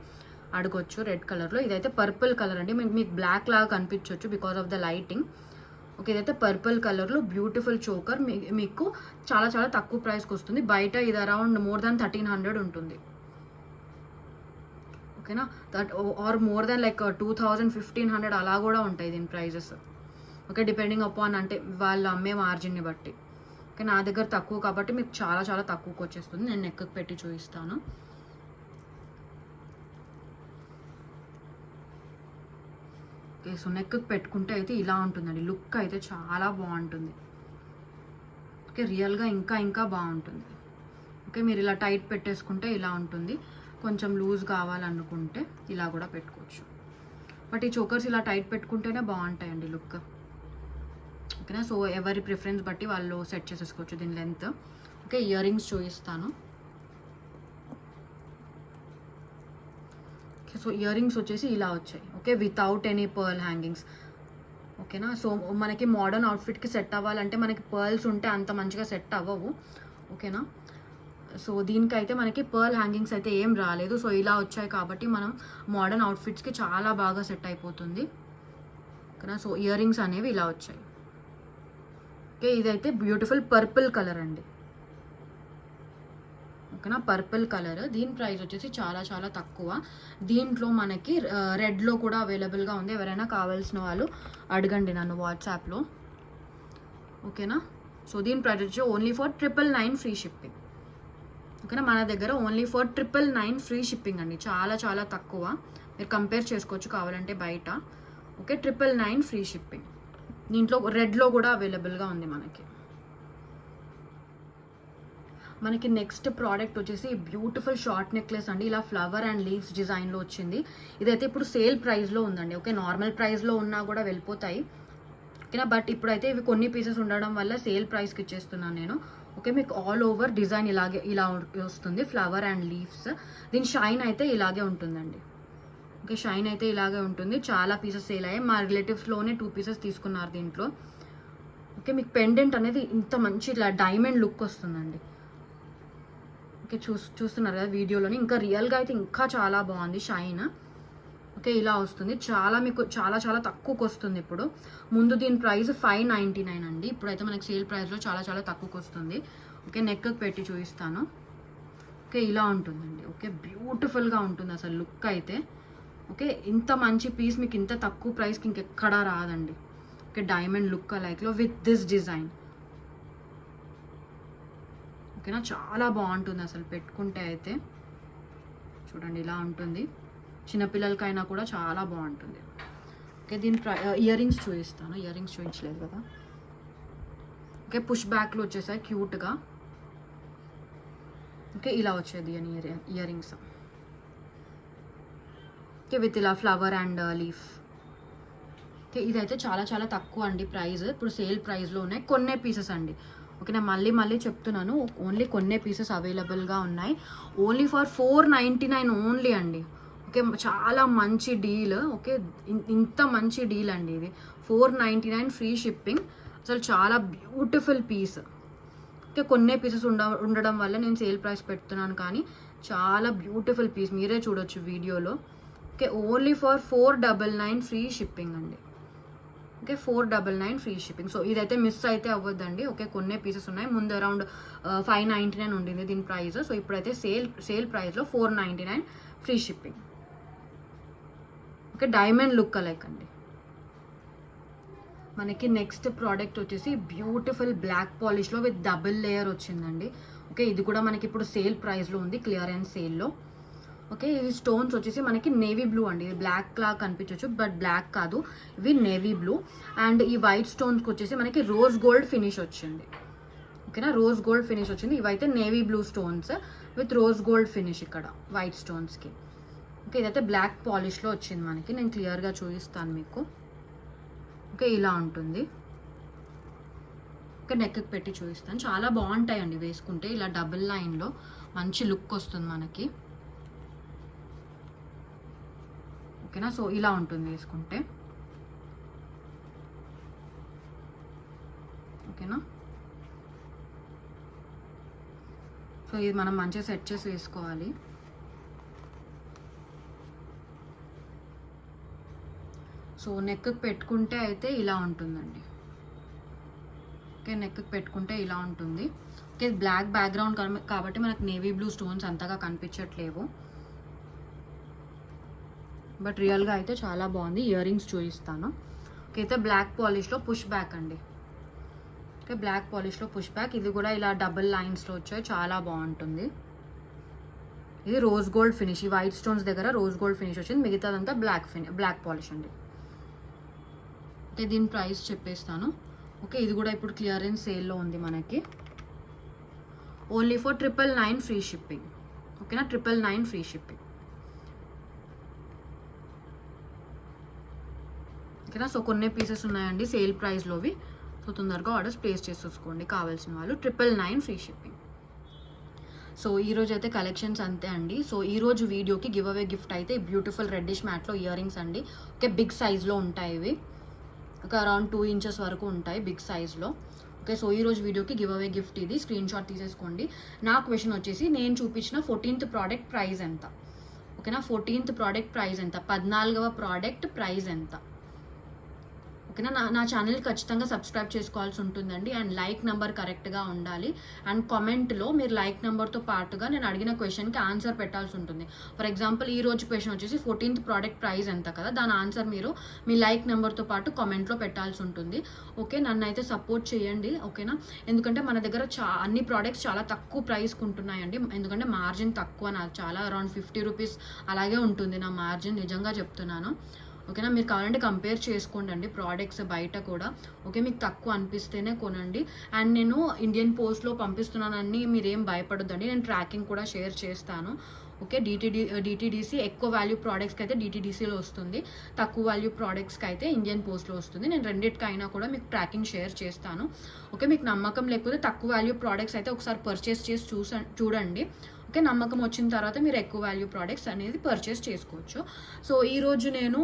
Speaker 1: అడగొచ్చు రెడ్ కలర్లో. ఇదైతే పర్పుల్ కలర్ అండి, మీకు బ్లాక్ లాగా కనిపించవచ్చు because of the lighting. Okay, ఇదైతే పర్పుల్ కలర్లో బ్యూటిఫుల్ చోకర్. మీకు చాలా చాలా తక్కువ ప్రైస్కి వస్తుంది. బయట ఇది అరౌండ్ మోర్ దాన్ 1300 ఉంటుంది. ఓకేనా, ఆర్ మోర్ దాన్ లైక్ 2000-1500 అలా కూడా ఉంటాయి దీని ప్రైజెస్. ఓకే, డిపెండింగ్ అపాన్ అంటే వాళ్ళు అమ్మే మార్జిన్ని బట్టి. ఓకే, నా దగ్గర తక్కువ కాబట్టి మీకు చాలా చాలా తక్కువకి వచ్చేస్తుంది. నేను నెక్కి పెట్టి చూపిస్తాను. ఓకే, సో నెక్కి పెట్టుకుంటే అయితే ఇలా ఉంటుందండి. లుక్ అయితే చాలా బాగుంటుంది. ఓకే, రియల్గా ఇంకా ఇంకా బాగుంటుంది. ఓకే, మీరు ఇలా టైట్ పెట్టేసుకుంటే ఇలా ఉంటుంది. కొంచెం లూజ్ కావాలనుకుంటే ఇలా కూడా పెట్టుకోవచ్చు. బట్ ఈ చోకర్స్ ఇలా టైట్ పెట్టుకుంటేనే బాగుంటాయండి లుక్. ఓకేనా, సో ఎవరి ప్రిఫరెన్స్ బట్టి వాళ్ళు సెట్ చేసేసుకోవచ్చు దీని లెంత్. ఓకే, ఇయర్ రింగ్స్ చూపిస్తాను. ఓకే, సో ఇయర్ రింగ్స్ వచ్చేసి ఇలా వచ్చాయి. Okay, without any pearl hangings. ఓకేనా. సో మనకి మోడర్న్ అవుట్ఫిట్కి సెట్ అవ్వాలంటే మనకి పర్ల్స్ ఉంటే అంత మంచిగా సెట్ అవ్వవు. ఓకేనా. సో దీనికైతే మనకి పర్ల్ హ్యాంగింగ్స్ అయితే ఏం రాలేదు. సో ఇలా వచ్చాయి కాబట్టి మనం మోడర్న్ అవుట్ఫిట్స్కి చాలా బాగా సెట్ అయిపోతుంది. ఓకేనా. సో ఇయర్ రింగ్స్ అనేవి ఇలా వచ్చాయి. ఓకే, ఇదైతే బ్యూటిఫుల్ పర్పుల్ కలర్ అండి. ఓకేనా, పర్పుల్ కలర్. దీని ప్రైస్ వచ్చేసి చాలా చాలా తక్కువ. దీంట్లో మనకి రెడ్లో కూడా అవైలబుల్గా ఉంది. ఎవరైనా కావాల్సిన వాళ్ళు అడగండి నన్ను వాట్సాప్లో. ఓకేనా. సో దీని ప్రైస్ వచ్చి ఓన్లీ ఫర్ 999 ఫ్రీ షిప్పింగ్. ఓకేనా, మన దగ్గర ఓన్లీ ఫర్ 999 ఫ్రీ షిప్పింగ్ అండి. చాలా చాలా తక్కువ. మీరు కంపేర్ చేసుకోవచ్చు కావాలంటే బయట. Okay, 999 free shipping. దీంట్లో రెడ్లో కూడా అవైలబుల్గా ఉంది మనకి. నెక్స్ట్ ప్రోడక్ట్ వచ్చేసి బ్యూటిఫుల్ షార్ట్ నెక్లెస్ అండి. ఇలా ఫ్లవర్ అండ్ లీవ్స్ డిజైన్లో వచ్చింది. ఇదైతే ఇప్పుడు సేల్ ప్రైస్లో ఉందండి. ఓకే, నార్మల్ ప్రైస్లో ఉన్నా కూడా వెళ్ళిపోతాయి. ఓకేనా, బట్ ఇప్పుడైతే ఇవి కొన్ని పీసెస్ ఉండడం వల్ల సేల్ ప్రైస్కి ఇచ్చేస్తున్నాను నేను. ఓకే, మీకు ఆల్ ఓవర్ డిజైన్ ఇలా వస్తుంది, ఫ్లవర్ అండ్ లీవ్స్. దీని షైన్ అయితే ఇలాగే ఉంటుందండి. ఓకే, షైన్ అయితే ఇలాగే ఉంటుంది. చాలా పీసెస్ సేల్ అయ్యాయి. మా రిలేటివ్స్లోనే 2 పీసెస్ తీసుకున్నారు దీంట్లో. ఓకే, మీకు పెండెంట్ అనేది ఇంత మంచి ఇలా డైమండ్ లుక్ వస్తుందండి. ఓకే, చూస్తున్నారు కదా వీడియోలోని. ఇంకా రియల్గా అయితే ఇంకా చాలా బాగుంది షైన్. ఓకే, ఇలా వస్తుంది. మీకు చాలా చాలా తక్కువకి వస్తుంది ఇప్పుడు. ముందు దీని ప్రైస్ 599 అండి. ఇప్పుడైతే మనకి సేల్ ప్రైస్లో చాలా చాలా తక్కువకి వస్తుంది. ఓకే, నెక్కి పెట్టి చూపిస్తాను. ఓకే, ఇలా ఉంటుందండి. ఓకే, బ్యూటిఫుల్గా ఉంటుంది అసలు లుక్ అయితే. ఓకే, ఇంత మంచి పీస్ మీకు ఇంత తక్కువ ప్రైస్కి ఇంకెక్కడా రాదండి. ఓకే, డైమండ్ లుక్ లైక్లో విత్ దిస్ డిజైన్. ఓకేనా, చాలా బాగుంటుంది అసలు పెట్టుకుంటే అయితే. చూడండి ఇలా ఉంటుంది. చిన్నపిల్లలకైనా కూడా చాలా బాగుంటుంది. ఓకే, దీని ఇయర్ రింగ్స్ చూపిస్తాను. ఇయర్ రింగ్స్ చూపించలేదు కదా. ఓకే, పుష్ బ్యాక్లో వచ్చేసాయి క్యూట్గా. ఓకే, ఇలా వచ్చేది ఇయర్ రింగ్స్. ఓకే, విత్ ఇలా ఫ్లవర్ అండ్ లీఫ్. ఓకే, ఇదైతే చాలా చాలా తక్కువ అండి ప్రైస్. ఇప్పుడు సేల్ ప్రైస్లో ఉన్నాయి. కొన్నే పీసెస్ అండి. ఓకే, నేను మళ్ళీ చెప్తున్నాను, ఓన్లీ కొన్నే పీసెస్ అవైలబుల్గా ఉన్నాయి. ఓన్లీ ఫర్ 499 ఓన్లీ అండి. ఓకే, చాలా మంచి డీల్. ఓకే, ఇంత మంచి డీల్ అండి ఇది. 499 ఫ్రీ షిప్పింగ్. అసలు చాలా బ్యూటిఫుల్ పీస్. ఓకే, కొన్నే పీసెస్ ఉండడం వల్ల నేను సేల్ ప్రైస్ పెడుతున్నాను, కానీ చాలా బ్యూటిఫుల్ పీస్. మీరే చూడొచ్చు వీడియోలో. Okay, only for 499 free shipping అండి. Okay, 499 free shipping. సో ఇదైతే మిస్ అయితే అవ్వద్దండి. ఓకే, కొన్నే పీసెస్ ఉన్నాయి. ముందు అరౌండ్ 599 ఉండింది దీని ప్రైస్. సో ఇప్పుడైతే సేల్ ప్రైస్లో 499 free shipping. Okay, diamond look like అండి. మనకి నెక్స్ట్ ప్రోడక్ట్ వచ్చేసి బ్యూటిఫుల్ బ్లాక్ పాలిష్లో విత్ డబుల్ లేయర్ వచ్చిందండి. ఓకే, ఇది కూడా మనకి ఇప్పుడు సేల్ ప్రైస్లో ఉంది, క్లియరెన్స్ సేల్లో. ఓకే, ఇది స్టోన్స్ వచ్చేసి మనకి నేవీ బ్లూ అండి. ఇది బ్లాక్ లా కనిపించవచ్చు, బట్ బ్లాక్ కాదు, ఇవి నేవీ బ్లూ. అండ్ ఈ వైట్ స్టోన్స్కి వచ్చేసి మనకి రోజ్ గోల్డ్ ఫినిష్ వచ్చింది. ఓకేనా, రోజ్ గోల్డ్ ఫినిష్ వచ్చింది. ఇవైతే navy blue stones with rose gold finish ఇక్కడ వైట్ స్టోన్స్కి. ఓకే, ఇదైతే బ్లాక్ పాలిష్లో వచ్చింది మనకి. నేను క్లియర్గా చూపిస్తాను మీకు. ఓకే, ఇలా ఉంటుంది. ఓకే, నెక్కి పెట్టి చూపిస్తాను. చాలా బాగుంటాయండి వేసుకుంటే. ఇలా డబుల్ లైన్లో మంచి లుక్ వస్తుంది మనకి. ఓకేనా, సో ఇలా ఉంటుంది వేసుకుంటే. ఓకేనా, సో ఇది మనం మంచిగా సెట్ చేసి వేసుకోవాలి. సో నెక్కి పెట్టుకుంటే అయితే ఇలా ఉంటుందండి. ఓకే, నెక్కి పెట్టుకుంటే ఇలా ఉంటుంది. ఓకే, బ్లాక్ బ్యాక్గ్రౌండ్ కాబట్టి మనకు నేవీ బ్లూ స్టోన్స్ అంతగా కనిపించట్లేవు, బట్ రియల్గా అయితే చాలా బాగుంది. ఇయర్ రింగ్స్ చూపిస్తాను. ఓకే, అయితే బ్లాక్ పాలిష్లో పుష్ బ్యాక్ అండి. ఓకే, బ్లాక్ పాలిష్లో పుష్ బ్యాక్. ఇది కూడా ఇలా డబుల్ లైన్స్లో వచ్చాయి, చాలా బాగుంటుంది. ఇది రోజ్ గోల్డ్ ఫినిష్. ఈ వైట్ స్టోన్స్ దగ్గర రోజ్ గోల్డ్ ఫినిష్ వచ్చింది, మిగతాదంతా బ్లాక్ పాలిష్ అండి. ఓకే, దీని ప్రైస్ చెప్పేస్తాను. ఓకే, ఇది కూడా ఇప్పుడు క్లియరెన్స్ సేల్లో ఉంది మనకి. Only for 999 free shipping. ఓకేనా, 999 ఫ్రీ షిప్పింగ్. ఓకేనా, సో కొన్ని పీసెస్ ఉన్నాయండి సేల్ ప్రైస్లోవి. సో తొందరగా ఆర్డర్స్ ప్లేస్ చేసేసుకోండి కావాల్సిన వాళ్ళు. 999 ఫ్రీ షిప్పింగ్. సో ఈరోజు అయితే కలెక్షన్స్ అంతే అండి. సో ఈరోజు వీడియోకి గివ్ అవే గిఫ్ట్ అయితే బ్యూటిఫుల్ రెడ్డిష్ మ్యాట్లో ఇయర్ రింగ్స్ అండి. ఓకే, బిగ్ సైజ్లో ఉంటాయి ఇవి. ఒక అరౌండ్ 2 ఇంచెస్ వరకు ఉంటాయి బిగ్ సైజ్లో. ఓకే, సో ఈరోజు వీడియోకి గివ్ అవే గిఫ్ట్ ఇది, స్క్రీన్ షాట్ తీసేసుకోండి. నా క్వశ్చన్ వచ్చేసి, నేను చూపించిన 14th ప్రోడక్ట్ ప్రైస్ ఎంత? ఓకేనా, 14th ప్రోడక్ట్ ప్రైస్ ఎంత, 14వ ప్రోడక్ట్ ప్రైస్ ఎంత? ఓకేనా, నా ఛానల్ ఖచ్చితంగా సబ్స్క్రైబ్ చేసుకోవాల్సి ఉంటుందండి. అండ్ లైక్ నెంబర్ కరెక్ట్గా ఉండాలి. అండ్ కామెంట్లో మీరు లైక్ నెంబర్తో పాటుగా నేను అడిగిన క్వశ్చన్కి ఆన్సర్ పెట్టాల్సి ఉంటుంది. ఫర్ ఎగ్జాంపుల్ ఈ రోజు క్వశ్చన్ వచ్చేసి 14th ప్రోడక్ట్ ప్రైస్ ఎంత కదా, దాని ఆన్సర్ మీరు మీ లైక్ నెంబర్తో పాటు కామెంట్లో పెట్టాల్సి ఉంటుంది. ఓకే, నన్ను అయితే సపోర్ట్ చేయండి. ఓకేనా, ఎందుకంటే మన దగ్గర అన్ని ప్రోడక్ట్స్ చాలా తక్కువ ప్రైస్కి ఉంటున్నాయండి. ఎందుకంటే మార్జిన్ తక్కువ, నాకు చాలా అరౌండ్ 50 రూపీస్ అలాగే ఉంటుంది నా మార్జిన్, నిజంగా చెప్తున్నాను. ఓకేనా, మీరు కావాలంటే కంపేర్ చేసుకోండి ప్రోడక్ట్స్ బయట కూడా. ఓకే, మీకు తక్కువ అనిపిస్తేనే కొనండి. అండ్ నేను ఇండియన్ పోస్ట్లో పంపిస్తున్నానని మీరేం భయపడొద్దండి, నేను ట్రాకింగ్ కూడా షేర్ చేస్తాను. ఓకే, డిటీడీసీ ఎక్కువ వాల్యూ ప్రోడక్ట్స్కి అయితే డిటీడీసీలో వస్తుంది, తక్కువ వాల్యూ ప్రోడక్ట్స్కి అయితే ఇండియన్ పోస్ట్లో వస్తుంది. నేను రెండిటికైనా కూడా మీకు ట్రాకింగ్ షేర్ చేస్తాను. ఓకే, మీకు నమ్మకం లేకపోతే తక్కువ వాల్యూ ప్రోడక్ట్స్ అయితే ఒకసారి పర్చేస్ చేసి చూడండి. ఓకే, నమ్మకం వచ్చిన తర్వాత మీరు ఎక్కువ వాల్యూ ప్రోడక్ట్స్ అనేది పర్చేస్ చేసుకోవచ్చు. సో ఈరోజు నేను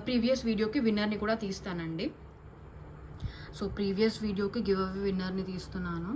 Speaker 1: ప్రీవియస్ వీడియోకి విన్నర్ని కూడా తీస్తానండి. సో ప్రీవియస్ వీడియోకి గివ్ అవే విన్నర్ని తీస్తున్నాను.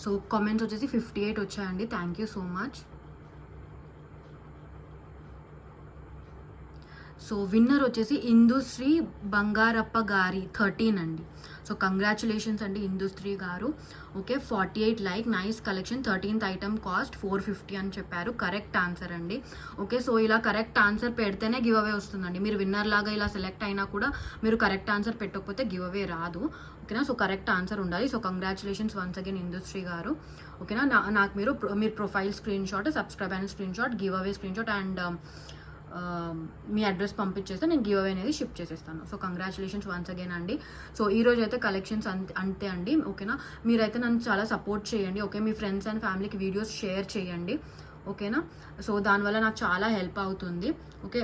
Speaker 1: సో కామెంట్స్ వచ్చేసి 58 వచ్చాయండి, thank you so much. So winner వచ్చేసి ఇందుశ్రీ బంగారప్ప గారి 13 అండి. సో కంగ్రాచులేషన్స్ అండి ఇందుశ్రీ గారు. Okay, 48 like, nice collection, 13th item cost 450 అని చెప్పారు. కరెక్ట్ ఆన్సర్ అండి. ఓకే, సో ఇలా కరెక్ట్ ఆన్సర్ పెడితేనే గివ్ అవే వస్తుందండి. మీరు విన్నర్ లాగా ఇలా సెలెక్ట్ అయినా కూడా మీరు కరెక్ట్ ఆన్సర్ పెట్టకపోతే గివ్ అవే రాదు. ఓకేనా, సో కరెక్ట్ ఆన్సర్ ఉండాలి. So congratulations once again Indushri గారు. ఓకేనా, నాకు మీరు ప్రొఫైల్ స్క్రీన్ షాట్, సబ్స్క్రైబ్ అయిన screenshot, giveaway screenshot and మీ అడ్రస్ పంపించేస్తే నేను గివ్ అవే అనేది షిప్ చేసేస్తాను. సో కంగ్రాచులేషన్స్ వన్స్ అగైన్ అండి. సో ఈరోజు అయితే కలెక్షన్స్ అంతే అండి. ఓకేనా, మీరైతే నన్ను చాలా సపోర్ట్ చేయండి. ఓకే, మీ ఫ్రెండ్స్ అండ్ ఫ్యామిలీకి వీడియోస్ షేర్ చేయండి. ఓకేనా, సో దానివల్ల నాకు చాలా హెల్ప్ అవుతుంది. ఓకే,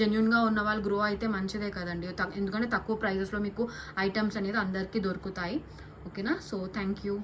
Speaker 1: జెన్యున్గా ఉన్న వాళ్ళు గ్రో అయితే మంచిదే కదండి, ఎందుకంటే తక్కువ ప్రైజెస్లో మీకు ఐటమ్స్ అనేది అందరికీ దొరుకుతాయి. ఓకేనా, సో థ్యాంక్ యూ.